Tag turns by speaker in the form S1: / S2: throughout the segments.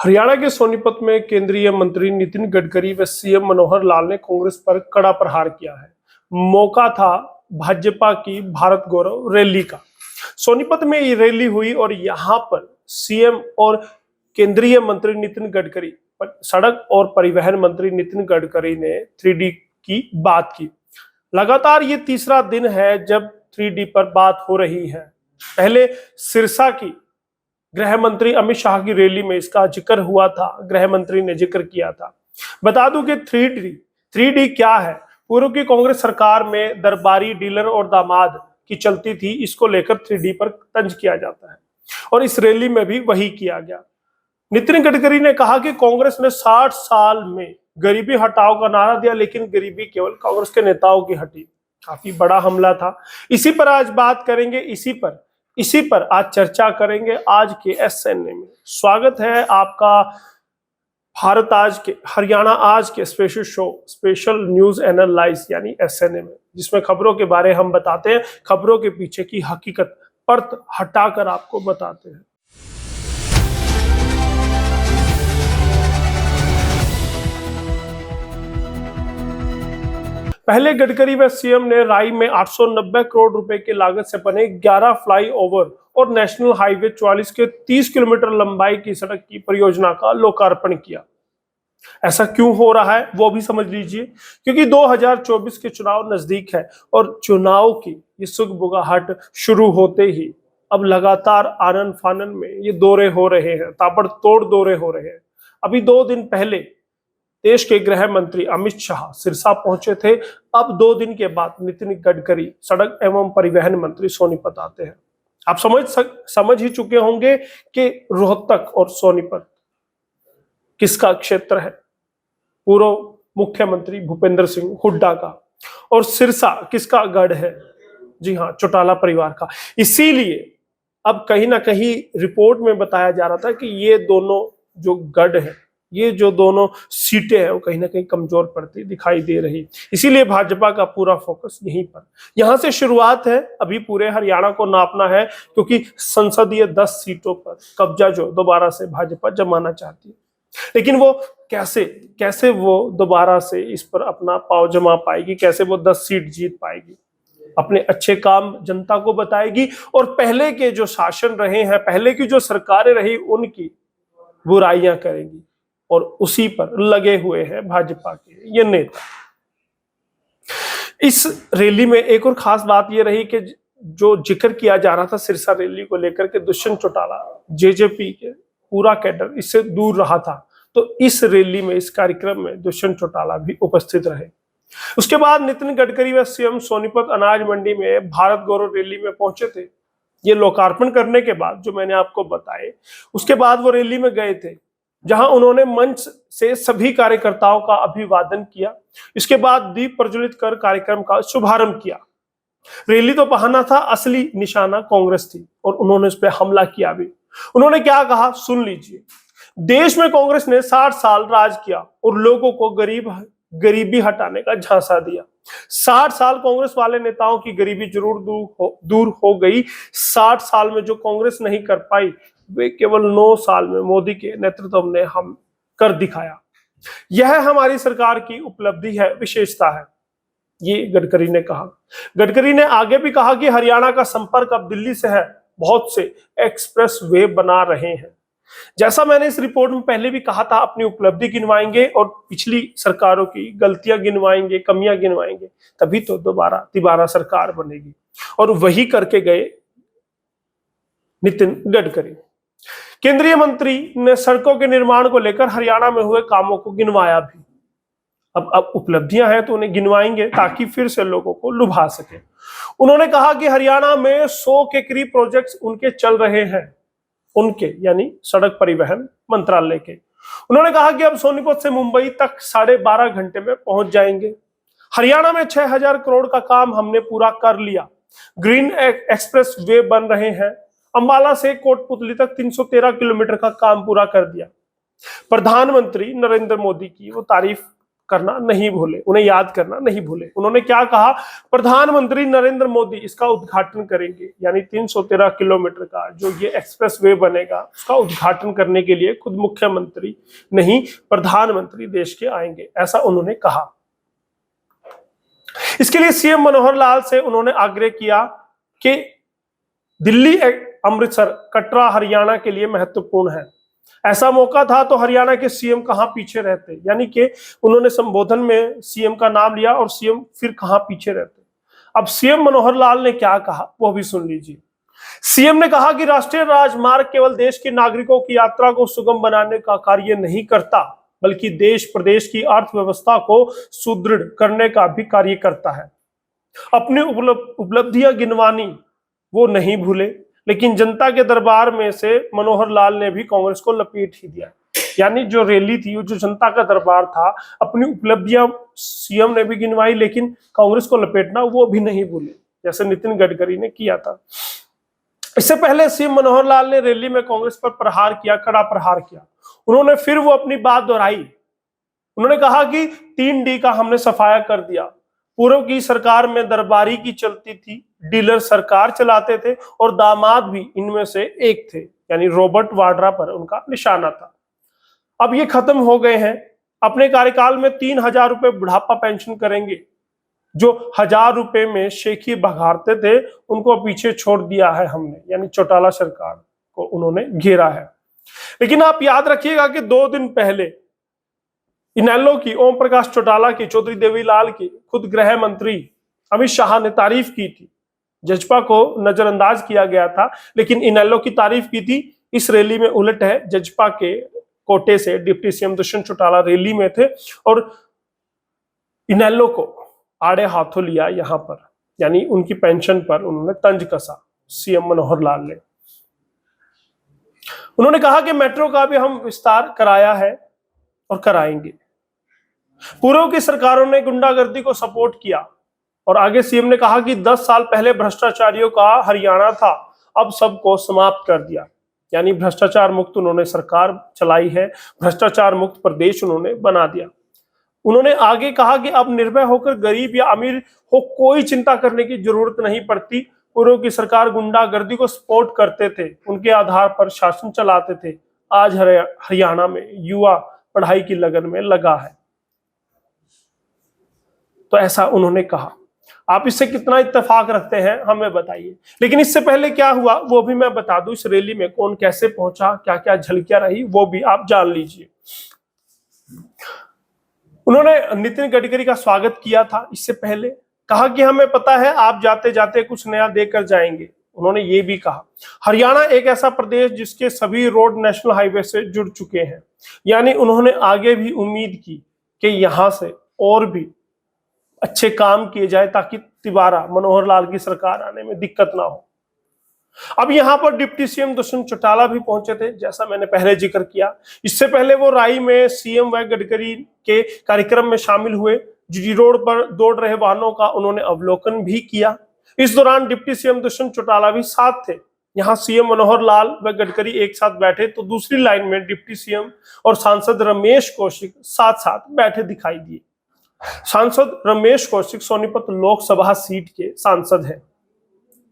S1: हरियाणा के सोनीपत में केंद्रीय मंत्री नितिन गडकरी व सीएम मनोहर लाल ने कांग्रेस पर कड़ा प्रहार किया है। मौका था भाजपा की भारत गौरव रैली का। सोनीपत में ये रैली हुई और यहां पर सीएम और केंद्रीय मंत्री नितिन गडकरी, सड़क और परिवहन मंत्री नितिन गडकरी ने 3D की बात की। लगातार ये तीसरा दिन है जब 3D पर बात हो रही है। पहले सिरसा की गृह मंत्री अमित शाह की रैली में इसका जिक्र हुआ था, गृह मंत्री ने जिक्र किया था। बता दूं कि 3D क्या है। पूर्व की कांग्रेस सरकार में दरबारी, डीलर और दामाद की चलती थी, इसको लेकर 3D पर तंज किया जाता है और इस रैली में भी वही किया गया। नितिन गडकरी ने कहा कि कांग्रेस ने 60 साल में गरीबी हटाओ का नारा दिया, लेकिन गरीबी केवल कांग्रेस के नेताओं की हटी। काफी बड़ा हमला था। इसी पर आज बात करेंगे, इसी पर आज चर्चा करेंगे आज के SNA में। स्वागत है आपका भारत आज के, हरियाणा आज के special show, special news analyse यानी SNA में, जिसमें खबरों के बारे हम बताते हैं, खबरों के पीछे की हकीकत पर्त हटाकर आपको बताते हैं। पहले गडकरी व सीएम ने राई में 890 करोड़ रुपए की लागत से बने 11 फ्लाईओवर और नेशनल हाईवे 44 के 30 किलोमीटर लंबाई की सड़क की परियोजना का लोकार्पण किया। ऐसा क्यों हो रहा है वो भी समझ लीजिए, क्योंकि 2024 के चुनाव नजदीक है और चुनाव की ये सुगबुगाहट शुरू होते ही अब लगातार आनन फानन में ये दौरे हो रहे हैं, ताबड़तोड़ दौरे हो रहे हैं। अभी 2 दिन पहले देश के गृह मंत्री अमित शाह सिरसा पहुंचे थे। अब 2 दिन के बाद नितिन गडकरी सड़क एवं परिवहन मंत्री सोनीपत आते हैं। आप समझ ही चुके होंगे कि रोहतक और सोनीपत किसका क्षेत्र है, पूर्व मुख्यमंत्री भूपेंद्र सिंह हुड्डा का, और सिरसा किसका गढ़ है, जी हाँ, चौटाला परिवार का। इसीलिए अब कहीं ना कहीं रिपोर्ट में बताया जा रहा था कि ये दोनों जो गढ़ है, ये जो दोनों सीटें हैं, वो कहीं ना कहीं कमजोर पड़ती दिखाई दे रही। इसीलिए भाजपा का पूरा फोकस यहीं पर, यहां से शुरुआत है। अभी पूरे हरियाणा को नापना है, क्योंकि संसदीय 10 सीटों पर कब्जा जो दोबारा से भाजपा जमाना चाहती है। लेकिन वो कैसे वो दोबारा से इस पर अपना पांव जमा पाएगी, कैसे वो 10 सीट जीत पाएगी, अपने अच्छे काम जनता को बताएगी और पहले के जो शासन रहे हैं, पहले की जो सरकारें रही, उनकी बुराइयां करेगी। और उसी पर लगे हुए हैं भाजपा के ये नेता। इस रैली में एक और खास बात ये रही कि जो जिक्र किया जा रहा था सिरसा रैली को लेकर के, दुष्यंत चौटाला जेजेपी के पूरा कैडर इससे दूर रहा था, तो इस रैली में, इस कार्यक्रम में दुष्यंत चौटाला भी उपस्थित रहे। उसके बाद नितिन गडकरी व सीएम सोनीपत अनाज मंडी में भारत गौरव रैली में पहुंचे थे। ये लोकार्पण करने के बाद जो मैंने आपको बताए, उसके बाद वो रैली में गए थे, जहां उन्होंने मंच से सभी कार्यकर्ताओं का अभिवादन किया। इसके बाद दीप प्रज्वलित कर कार्यक्रम का शुभारंभ किया। रैली तो बहाना था, असली निशाना कांग्रेस थी और उन्होंने उस पर हमला किया भी। उन्होंने क्या कहा सुन लीजिए। देश में कांग्रेस ने 60 साल राज किया और लोगों को गरीबी हटाने का झांसा दिया। 60 साल कांग्रेस वाले नेताओं की गरीबी जरूर दूर हो गई। 60 साल में जो कांग्रेस नहीं कर पाई, वे केवल 9 साल में मोदी के नेतृत्व ने हम कर दिखाया। यह हमारी सरकार की उपलब्धि है, विशेषता है, ये गडकरी ने कहा। गडकरी ने आगे भी कहा कि हरियाणा का संपर्क अब दिल्ली से है, बहुत से एक्सप्रेस वे बना रहे हैं। जैसा मैंने इस रिपोर्ट में पहले भी कहा था, अपनी उपलब्धि गिनवाएंगे और पिछली सरकारों की गलतियां गिनवाएंगे, कमियां गिनवाएंगे, तभी तो दोबारा सरकार बनेगी। और वही करके गए नितिन गडकरी। केंद्रीय मंत्री ने सड़कों के निर्माण को लेकर हरियाणा में हुए कामों को गिनवाया भी। अब उपलब्धियां हैं तो उन्हें गिनवाएंगे, ताकि फिर से लोगों को लुभा सके। उन्होंने कहा कि हरियाणा में 100 के करीब प्रोजेक्ट्स उनके चल रहे हैं, उनके यानी सड़क परिवहन मंत्रालय के। उन्होंने कहा कि अब सोनीपत से मुंबई तक 12.5 घंटे में पहुंच जाएंगे। हरियाणा में 6000 करोड़ का काम हमने पूरा कर लिया। ग्रीन एक्सप्रेस वे बन रहे हैं। अंबाला से कोटपुतली तक 313 किलोमीटर का काम पूरा कर दिया। प्रधानमंत्री नरेंद्र मोदी की वो तारीफ करना नहीं भूले, उन्हें याद करना नहीं भूले। उन्होंने क्या कहा, प्रधानमंत्री नरेंद्र मोदी इसका उद्घाटन करेंगे, यानी 313 किलोमीटर का जो ये एक्सप्रेस वे बनेगा उसका उद्घाटन करने के लिए खुद मुख्यमंत्री नहीं प्रधानमंत्री देश के आएंगे, ऐसा उन्होंने कहा। इसके लिए सीएम मनोहर लाल से उन्होंने आग्रह किया कि दिल्ली अमृतसर कटरा हरियाणा के लिए महत्वपूर्ण है, ऐसा मौका था तो हरियाणा के सीएम कहां पीछे रहते, यानी कि उन्होंने संबोधन में सीएम का नाम लिया और सीएम फिर कहां पीछे रहते। अब सीएम मनोहर लाल ने क्या कहा वो भी सुन लीजिए। सीएम ने कहा कि राष्ट्रीय राजमार्ग केवल देश के नागरिकों की यात्रा को सुगम बनाने का कार्य नहीं करता, बल्कि देश प्रदेश की अर्थव्यवस्था को सुदृढ़ करने का भी कार्य करता है। अपनी उपलब्धियां गिनवानी वो नहीं भूले, लेकिन जनता के दरबार में से मनोहर लाल ने भी कांग्रेस को लपेट ही दिया। यानी जो रैली थी, जो जनता का दरबार था, अपनी उपलब्धियां सीएम ने भी गिनवाई, लेकिन कांग्रेस को लपेटना वो भी नहीं भूले, जैसे नितिन गडकरी ने किया था। इससे पहले सीएम मनोहर लाल ने रैली में कांग्रेस पर प्रहार किया, कड़ा प्रहार किया। उन्होंने फिर वो अपनी बात दोहराई। उन्होंने कहा कि 3D का हमने सफाया कर दिया। पूर्व की सरकार में दरबारी की चलती थी, डीलर सरकार चलाते थे और दामाद भी इनमें से एक थे, यानी रॉबर्ट वाड्रा पर उनका निशाना था। अब ये खत्म हो गए हैं। अपने कार्यकाल में 3,000 रुपए बुढ़ापा पेंशन करेंगे। जो 1,000 रुपए में शेखी बघारते थे उनको पीछे छोड़ दिया है हमने, यानी चौटाला सरकार को उन्होंने घेरा है। लेकिन आप याद रखिएगा कि 2 दिन पहले इनेलो की, ओम प्रकाश चौटाला की, चौधरी देवीलाल की, खुद गृह मंत्री अमित शाह ने तारीफ की थी। जजपा को नजरअंदाज किया गया था, लेकिन इनेलो की तारीफ की थी। इस रैली में उलट है, जजपा के कोटे से deputy CM Dushyant Chautala rally में थे और इनेलो को आड़े हाथों लिया यहां पर, यानी उनकी पेंशन पर उन्होंने तंज कसा सीएम मनोहर लाल ने। उन्होंने कहा कि मेट्रो का भी हम विस्तार कराया है और कराएंगे। पूर्व की सरकारों ने गुंडागर्दी को सपोर्ट किया और आगे सीएम ने कहा कि 10 साल पहले भ्रष्टाचारियों का हरियाणा था, अब सबको समाप्त कर दिया, यानी भ्रष्टाचार मुक्त उन्होंने सरकार चलाई है, भ्रष्टाचार मुक्त प्रदेश उन्होंने बना दिया। उन्होंने आगे कहा कि अब निर्भय होकर गरीब या अमीर हो कोई चिंता करने की जरूरत नहीं पड़ती। पूर्व की सरकार गुंडागर्दी को सपोर्ट करते थे, उनके आधार पर शासन चलाते थे। आज हरियाणा में युवा पढ़ाई की लगन में लगा है, तो ऐसा उन्होंने कहा। आप इससे कितना इत्तेफाक रखते हैं हमें बताइए। लेकिन इससे पहले क्या हुआ वो भी मैं बता दूं, इस रैली में कौन कैसे पहुंचा, क्या क्या झलकियां रही वो भी आप जान लीजिए। उन्होंने नितिन गडकरी का स्वागत किया था। इससे पहले कहा कि हमें पता है आप जाते जाते कुछ नया देकर जाएंगे। उन्होंने ये भी कहा हरियाणा एक ऐसा प्रदेश जिसके सभी रोड नेशनल हाईवे से जुड़ चुके हैं, यानी उन्होंने आगे भी उम्मीद की कि यहां से और भी अच्छे काम किए जाए ताकि तिबारा मनोहर लाल की सरकार आने में दिक्कत ना हो। अब यहां पर डिप्टी सीएम दुष्यंत चौटाला भी पहुंचे थे, जैसा मैंने पहले जिक्र किया। इससे पहले वो राई में सीएम व गडकरी के कार्यक्रम में शामिल हुए। जीटी रोड पर दौड़ रहे वाहनों का उन्होंने अवलोकन भी किया। इस दौरान डिप्टी सीएम दुष्यंत चौटाला भी साथ थे। यहाँ सीएम मनोहर लाल व गडकरी एक साथ बैठे तो दूसरी लाइन में डिप्टी सीएम और सांसद रमेश कौशिक साथ साथ बैठे दिखाई दिए। सांसद रमेश कौशिक सोनीपत लोकसभा सीट के सांसद हैं,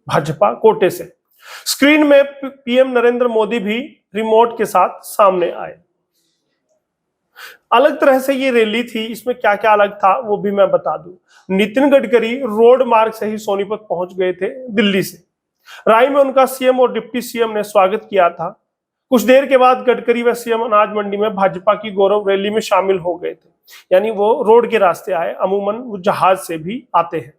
S1: भाजपा कोटे से। स्क्रीन में पीएम नरेंद्र मोदी भी रिमोट के साथ सामने आए। अलग तरह से ये रैली थी, इसमें क्या क्या अलग था वो भी मैं बता दूं। नितिन गडकरी रोड मार्ग से ही सोनीपत पहुंच गए थे दिल्ली से। राय में उनका सीएम और डिप्टी सीएम ने स्वागत किया था। कुछ देर के बाद गडकरी व सीएम अनाज मंडी में भाजपा की गौरव रैली में शामिल हो गए थे, यानी वो रोड के रास्ते आए, अमूमन वो जहाज से भी आते हैं।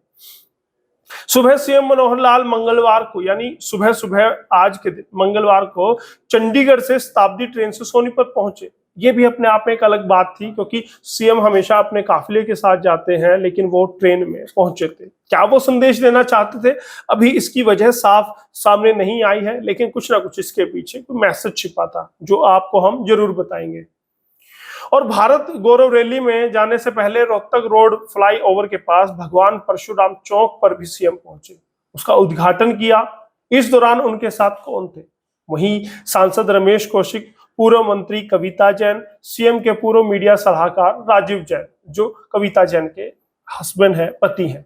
S1: सुबह सीएम मनोहर लाल मंगलवार को, यानी सुबह सुबह आज के दिन मंगलवार को चंडीगढ़ से शताब्दी ट्रेन से सोनीपत पहुंचे। ये भी अपने आप में एक अलग बात थी, क्योंकि सीएम हमेशा अपने काफिले के साथ जाते हैं, लेकिन वो ट्रेन में पहुंचे थे। क्या वो संदेश देना चाहते थे, अभी इसकी वजह साफ सामने नहीं आई है, लेकिन कुछ ना कुछ इसके पीछे कोई मैसेज छिपा था जो आपको हम जरूर बताएंगे। और भारत गौरव रैली में जाने से पहले रोहतक रोड फ्लाईओवर के पास भगवान परशुराम चौक पर भी सीएम पहुंचे, उसका उद्घाटन किया। इस दौरान उनके साथ कौन थे? वहीं सांसद रमेश कौशिक, पूर्व मंत्री कविता जैन, सीएम के पूर्व मीडिया सलाहकार राजीव जैन, जो कविता जैन के हस्बैंड है, पति हैं।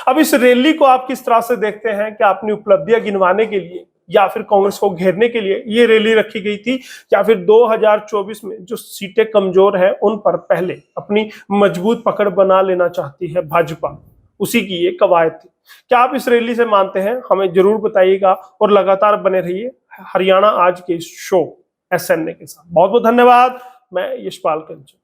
S1: अब इस रैली को आप किस तरह से देखते हैं? क्या अपनी उपलब्धियां गिनवाने के लिए या फिर कांग्रेस को घेरने के लिए ये रैली रखी गई थी, या फिर 2024 में जो सीटें कमजोर हैं उन पर पहले अपनी मजबूत पकड़ बना लेना चाहती है भाजपा, उसी की ये कवायद थी? क्या आप इस रैली से मानते हैं? हमें जरूर बताइएगा और लगातार बने रहिए हरियाणा आज के इस शो SNA के साथ। बहुत बहुत धन्यवाद। मैं यशपाल कंचन।